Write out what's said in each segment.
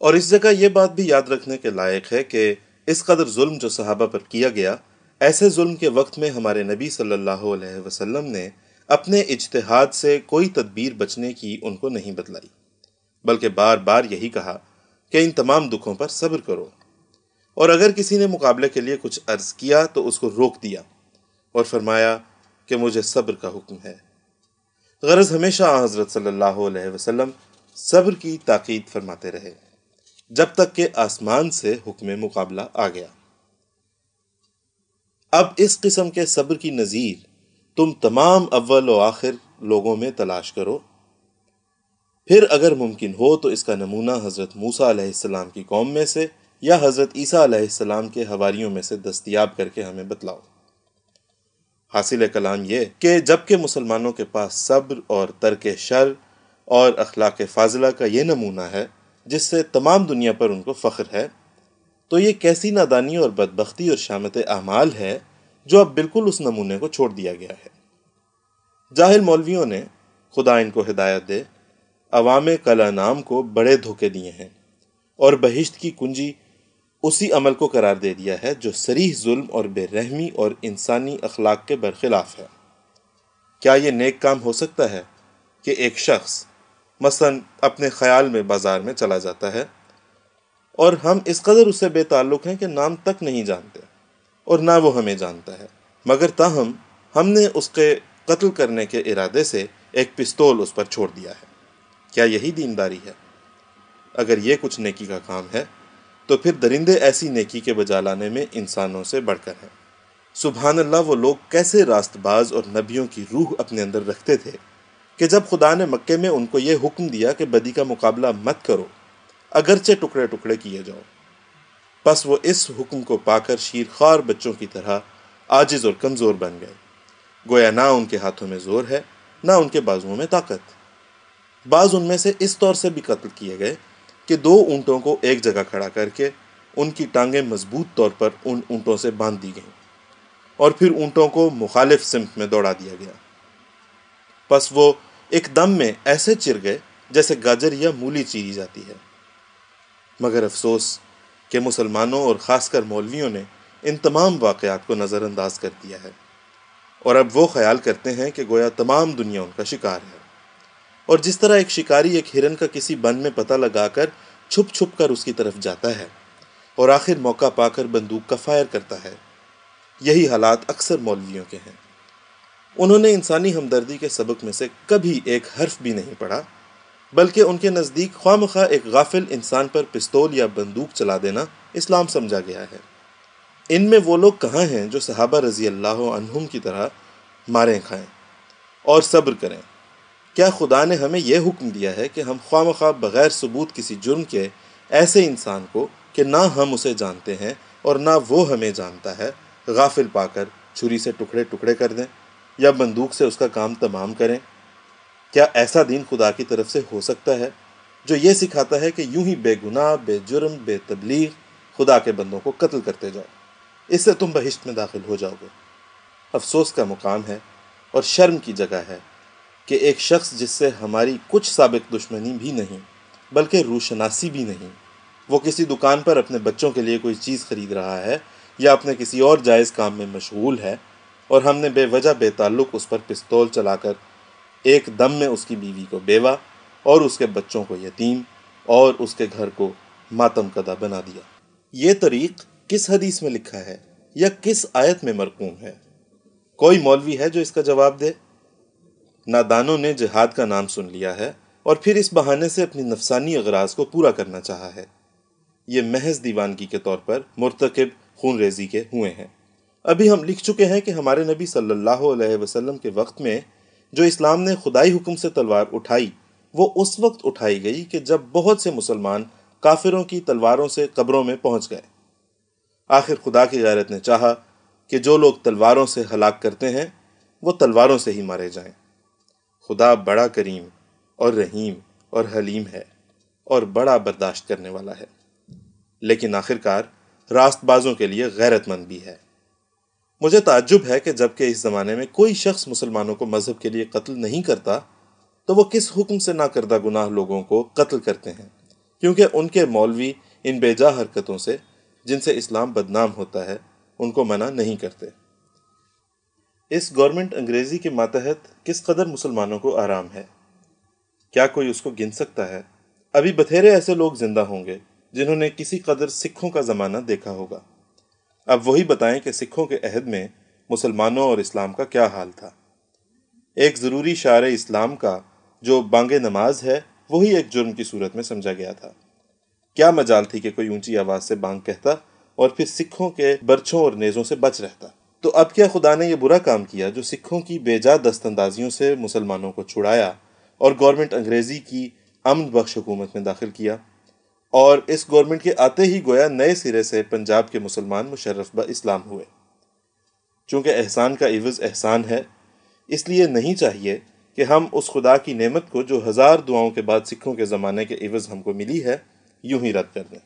اور اس جگہ یہ بات بھی یاد رکھنے کے لائق ہے کہ اس قدر ظلم جو صحابہ پر کیا گیا، ایسے ظلم کے وقت میں ہمارے نبی صلی اللہ علیہ وسلم نے اپنے اجتہاد سے کوئی تدبیر بچنے کی ان کو نہیں بتلائی، بلکہ بار بار یہی کہا کہ ان تمام دکھوں پر صبر کرو، اور اگر کسی نے مقابلے کے لیے کچھ عرض کیا تو اس کو روک دیا اور فرمایا کہ مجھے صبر کا حکم ہے۔ غرض ہمیشہ حضرت صلی اللہ علیہ وسلم صبر کی تاکید فرماتے رہے جب تک کہ آسمان سے حکم مقابلہ آ گیا۔ اب اس قسم کے صبر کی نظیر تم تمام اول و آخر لوگوں میں تلاش کرو، پھر اگر ممکن ہو تو اس کا نمونہ حضرت موسیٰ علیہ السلام کی قوم میں سے یا حضرت عیسیٰ علیہ السلام کے حواریوں میں سے دستیاب کر کے ہمیں بتلاؤ۔ حاصل کلام یہ کہ جبکہ مسلمانوں کے پاس صبر اور ترک شر اور اخلاق فاضلہ کا یہ نمونہ ہے جس سے تمام دنیا پر ان کو فخر ہے، تو یہ کیسی نادانی اور بدبختی اور شامت اعمال ہے جو اب بالکل اس نمونے کو چھوڑ دیا گیا ہے۔ جاہل مولویوں نے، خدا ان کو ہدایت دے، عوام کل نام کو بڑے دھوکے دیے ہیں اور بہشت کی کنجی اسی عمل کو قرار دے دیا ہے جو صریح ظلم اور بے رحمی اور انسانی اخلاق کے برخلاف ہے۔ کیا یہ نیک کام ہو سکتا ہے کہ ایک شخص مثلا اپنے خیال میں بازار میں چلا جاتا ہے اور ہم اس قدر اس سے بے تعلق ہیں کہ نام تک نہیں جانتے اور نہ وہ ہمیں جانتا ہے، مگر تاہم ہم نے اس کے قتل کرنے کے ارادے سے ایک پستول اس پر چھوڑ دیا ہے؟ کیا یہی دینداری ہے؟ اگر یہ کچھ نیکی کا کام ہے تو پھر درندے ایسی نیکی کے بجا لانے میں انسانوں سے بڑھ کر ہیں۔ سبحان اللہ، وہ لوگ کیسے راست باز اور نبیوں کی روح اپنے اندر رکھتے تھے کہ جب خدا نے مکے میں ان کو یہ حکم دیا کہ بدی کا مقابلہ مت کرو اگرچہ ٹکڑے ٹکڑے کیے جاؤ، پس وہ اس حکم کو پا کر شیرخوار بچوں کی طرح عاجز اور کمزور بن گئے، گویا نہ ان کے ہاتھوں میں زور ہے نہ ان کے بازوؤں میں طاقت۔ بعض ان میں سے اس طور سے بھی قتل کیے گئے کہ 2 اونٹوں کو ایک جگہ کھڑا کر کے ان کی ٹانگیں مضبوط طور پر ان اونٹوں سے باندھ دی گئیں اور پھر اونٹوں کو مخالف سمت میں دوڑا دیا گیا، پس وہ ایک دم میں ایسے چر گئے جیسے گاجر یا مولی چیری جاتی ہے۔ مگر افسوس کہ مسلمانوں اور خاص کر مولویوں نے ان تمام واقعات کو نظر انداز کر دیا ہے، اور اب وہ خیال کرتے ہیں کہ گویا تمام دنیا ان کا شکار ہے، اور جس طرح ایک شکاری ایک ہرن کا کسی بن میں پتہ لگا کر چھپ چھپ کر اس کی طرف جاتا ہے اور آخر موقع پا کر بندوق کا فائر کرتا ہے، یہی حالات اکثر مولویوں کے ہیں۔ انہوں نے انسانی ہمدردی کے سبق میں سے کبھی ایک حرف بھی نہیں پڑھا، بلکہ ان کے نزدیک خواہ مخواہ ایک غافل انسان پر پستول یا بندوق چلا دینا اسلام سمجھا گیا ہے۔ ان میں وہ لوگ کہاں ہیں جو صحابہ رضی اللہ عنہم کی طرح ماریں کھائیں اور صبر کریں؟ کیا خدا نے ہمیں یہ حکم دیا ہے کہ ہم خواہ مخواہ بغیر ثبوت کسی جرم کے ایسے انسان کو کہ نہ ہم اسے جانتے ہیں اور نہ وہ ہمیں جانتا ہے غافل پا کر چھری سے ٹکڑے ٹکڑے کر دیں یا بندوق سے اس کا کام تمام کریں؟ کیا ایسا دین خدا کی طرف سے ہو سکتا ہے جو یہ سکھاتا ہے کہ یوں ہی بے گناہ، بے جرم، بے تبلیغ خدا کے بندوں کو قتل کرتے جاؤ، اس سے تم بہشت میں داخل ہو جاؤ گے؟ افسوس کا مقام ہے اور شرم کی جگہ ہے کہ ایک شخص جس سے ہماری کچھ سابق دشمنی بھی نہیں بلکہ روشناسی بھی نہیں، وہ کسی دکان پر اپنے بچوں کے لیے کوئی چیز خرید رہا ہے یا اپنے کسی اور جائز کام میں مشغول ہے، اور ہم نے بے وجہ بے تعلق اس پر پستول چلا کر ایک دم میں اس کی بیوی کو بیوہ اور اس کے بچوں کو یتیم اور اس کے گھر کو ماتم کدہ بنا دیا۔ یہ طریق کس حدیث میں لکھا ہے یا کس آیت میں مرقوم ہے؟ کوئی مولوی ہے جو اس کا جواب دے؟ نادانوں نے جہاد کا نام سن لیا ہے اور پھر اس بہانے سے اپنی نفسانی اغراض کو پورا کرنا چاہا ہے۔ یہ محض دیوانگی کے طور پر مرتکب خون ریزی کے ہوئے ہیں۔ ابھی ہم لکھ چکے ہیں کہ ہمارے نبی صلی اللہ علیہ وسلم کے وقت میں جو اسلام نے خدائی حکم سے تلوار اٹھائی، وہ اس وقت اٹھائی گئی کہ جب بہت سے مسلمان کافروں کی تلواروں سے قبروں میں پہنچ گئے۔ آخر خدا کی غیرت نے چاہا کہ جو لوگ تلواروں سے ہلاک کرتے ہیں وہ تلواروں سے ہی مارے جائیں۔ خدا بڑا کریم اور رحیم اور حلیم ہے اور بڑا برداشت کرنے والا ہے، لیکن آخرکار راست بازوں کے لیے غیرت مند بھی ہے۔ مجھے تعجب ہے کہ جبکہ اس زمانے میں کوئی شخص مسلمانوں کو مذہب کے لیے قتل نہیں کرتا تو وہ کس حکم سے نہ کردہ گناہ لوگوں کو قتل کرتے ہیں، کیونکہ ان کے مولوی ان بے جا حرکتوں سے جن سے اسلام بدنام ہوتا ہے ان کو منع نہیں کرتے۔ اس گورنمنٹ انگریزی کے ماتحت کس قدر مسلمانوں کو آرام ہے، کیا کوئی اس کو گن سکتا ہے؟ ابھی بتھیرے ایسے لوگ زندہ ہوں گے جنہوں نے کسی قدر سکھوں کا زمانہ دیکھا ہوگا۔ اب وہی بتائیں کہ سکھوں کے عہد میں مسلمانوں اور اسلام کا کیا حال تھا۔ ایک ضروری شعار اسلام کا جو بانگ نماز ہے وہی ایک جرم کی صورت میں سمجھا گیا تھا۔ کیا مجال تھی کہ کوئی اونچی آواز سے بانگ کہتا اور پھر سکھوں کے برچھوں اور نیزوں سے بچ رہتا۔ تو اب کیا خدا نے یہ برا کام کیا جو سکھوں کی بے جا دست اندازیوں سے مسلمانوں کو چھڑایا اور گورنمنٹ انگریزی کی امن بخش حکومت میں داخل کیا، اور اس گورنمنٹ کے آتے ہی گویا نئے سرے سے پنجاب کے مسلمان مشرف با اسلام ہوئے۔ چونکہ احسان کا عوض احسان ہے، اس لیے نہیں چاہیے کہ ہم اس خدا کی نعمت کو جو ہزار دعاؤں کے بعد سکھوں کے زمانے کے عوض ہم کو ملی ہے یوں ہی رد کر دیں۔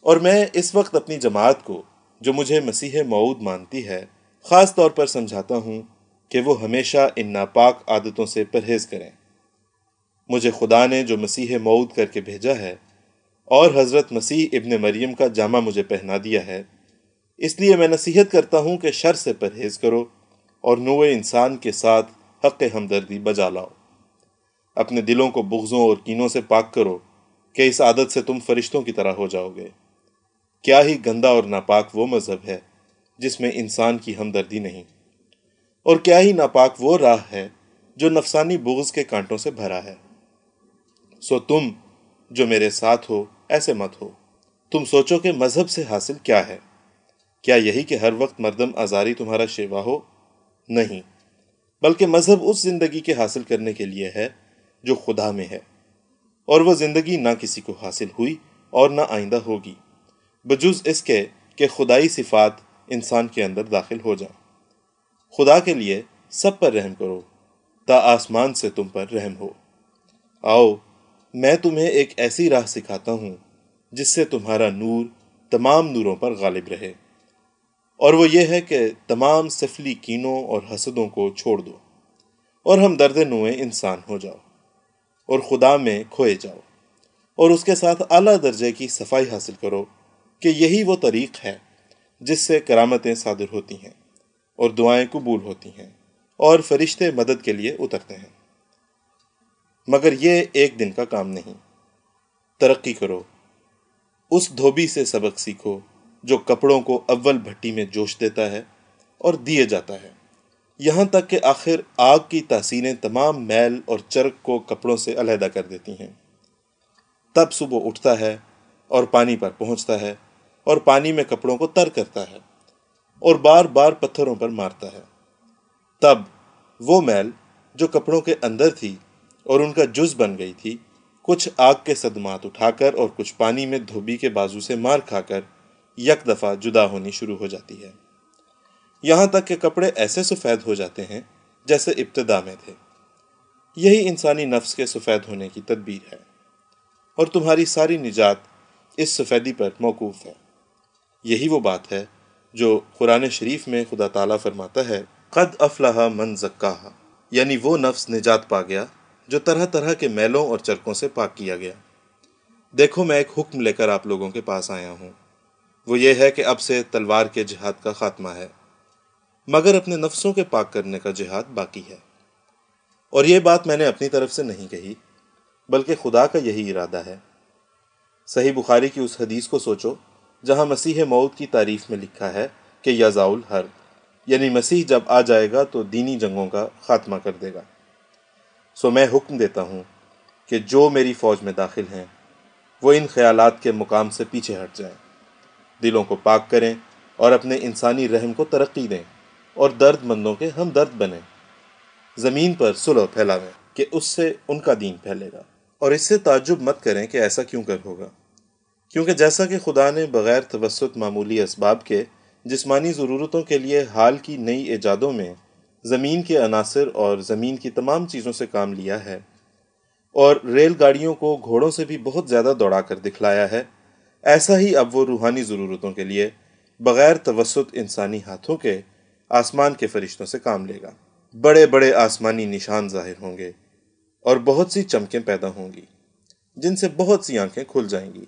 اور میں اس وقت اپنی جماعت کو جو مجھے مسیح موعود مانتی ہے خاص طور پر سمجھاتا ہوں کہ وہ ہمیشہ ان ناپاک عادتوں سے پرہیز کریں۔ مجھے خدا نے جو مسیح موعود کر کے بھیجا ہے اور حضرت مسیح ابن مریم کا جامہ مجھے پہنا دیا ہے، اس لیے میں نصیحت کرتا ہوں کہ شر سے پرہیز کرو اور نوع انسان کے ساتھ حق ہمدردی بجا لاؤ۔ اپنے دلوں کو بغضوں اور کینوں سے پاک کرو کہ اس عادت سے تم فرشتوں کی طرح ہو جاؤ گے۔ کیا ہی گندا اور ناپاک وہ مذہب ہے جس میں انسان کی ہمدردی نہیں، اور کیا ہی ناپاک وہ راہ ہے جو نفسانی بغض کے کانٹوں سے بھرا ہے۔ سو تم جو میرے ساتھ ہو ایسے مت ہو۔ تم سوچو کہ مذہب سے حاصل کیا ہے؟ کیا یہی کہ ہر وقت مردم آزاری تمہارا شیوا ہو؟ نہیں، بلکہ مذہب اس زندگی کے حاصل کرنے کے لیے ہے جو خدا میں ہے، اور وہ زندگی نہ کسی کو حاصل ہوئی اور نہ آئندہ ہوگی بجز اس کے کہ خدائی صفات انسان کے اندر داخل ہو جائیں۔ خدا کے لیے سب پر رحم کرو تا آسمان سے تم پر رحم ہو۔ آؤ میں تمہیں ایک ایسی راہ سکھاتا ہوں جس سے تمہارا نور تمام نوروں پر غالب رہے، اور وہ یہ ہے کہ تمام سفلی کینوں اور حسدوں کو چھوڑ دو اور ہم درد نوع انسان ہو جاؤ اور خدا میں کھوئے جاؤ، اور اس کے ساتھ اعلیٰ درجے کی صفائی حاصل کرو کہ یہی وہ طریق ہے جس سے کرامتیں صادر ہوتی ہیں اور دعائیں قبول ہوتی ہیں اور فرشتے مدد کے لیے اترتے ہیں۔ مگر یہ ایک دن کا کام نہیں۔ ترقی کرو، اس دھوبی سے سبق سیکھو جو کپڑوں کو اول بھٹی میں جوش دیتا ہے اور دیے جاتا ہے، یہاں تک کہ آخر آگ کی تحسینیں تمام میل اور چرک کو کپڑوں سے علیحدہ کر دیتی ہیں۔ تب صبح اٹھتا ہے اور پانی پر پہنچتا ہے اور پانی میں کپڑوں کو تر کرتا ہے اور بار بار پتھروں پر مارتا ہے۔ تب وہ میل جو کپڑوں کے اندر تھی اور ان کا جز بن گئی تھی، کچھ آگ کے صدمات اٹھا کر اور کچھ پانی میں دھوبی کے بازو سے مار کھا کر یک دفعہ جدا ہونی شروع ہو جاتی ہے، یہاں تک کہ کپڑے ایسے سفید ہو جاتے ہیں جیسے ابتدا میں تھے۔ یہی انسانی نفس کے سفید ہونے کی تدبیر ہے، اور تمہاری ساری نجات اس سفیدی پر موقوف ہے۔ یہی وہ بات ہے جو قرآن شریف میں خدا تعالیٰ فرماتا ہے، قد افلح من زکاہا، یعنی وہ نفس نجات پا گیا جو طرح طرح کے میلوں اور چرکوں سے پاک کیا گیا۔ دیکھو میں ایک حکم لے کر آپ لوگوں کے پاس آیا ہوں، وہ یہ ہے کہ اب سے تلوار کے جہاد کا خاتمہ ہے، مگر اپنے نفسوں کے پاک کرنے کا جہاد باقی ہے۔ اور یہ بات میں نے اپنی طرف سے نہیں کہی بلکہ خدا کا یہی ارادہ ہے۔ صحیح بخاری کی اس حدیث کو سوچو جہاں مسیح موعود کی تعریف میں لکھا ہے کہ یضع الحرب، یعنی مسیح جب آ جائے گا تو دینی جنگوں کا خاتمہ کر دے گا۔ سو میں حکم دیتا ہوں کہ جو میری فوج میں داخل ہیں وہ ان خیالات کے مقام سے پیچھے ہٹ جائیں، دلوں کو پاک کریں اور اپنے انسانی رحم کو ترقی دیں اور درد مندوں کے ہمدرد بنیں، زمین پر صلح پھیلاویں کہ اس سے ان کا دین پھیلے گا۔ اور اس سے تعجب مت کریں کہ ایسا کیوں کر ہوگا، کیونکہ جیسا کہ خدا نے بغیر توسط معمولی اسباب کے جسمانی ضرورتوں کے لیے حال کی نئی ایجادوں میں زمین کے عناصر اور زمین کی تمام چیزوں سے کام لیا ہے، اور ریل گاڑیوں کو گھوڑوں سے بھی بہت زیادہ دوڑا کر دکھلایا ہے، ایسا ہی اب وہ روحانی ضرورتوں کے لیے بغیر توسط انسانی ہاتھوں کے آسمان کے فرشتوں سے کام لے گا۔ بڑے بڑے آسمانی نشان ظاہر ہوں گے اور بہت سی چمکیں پیدا ہوں گی، جن سے بہت سی آنکھیں کھل جائیں گی۔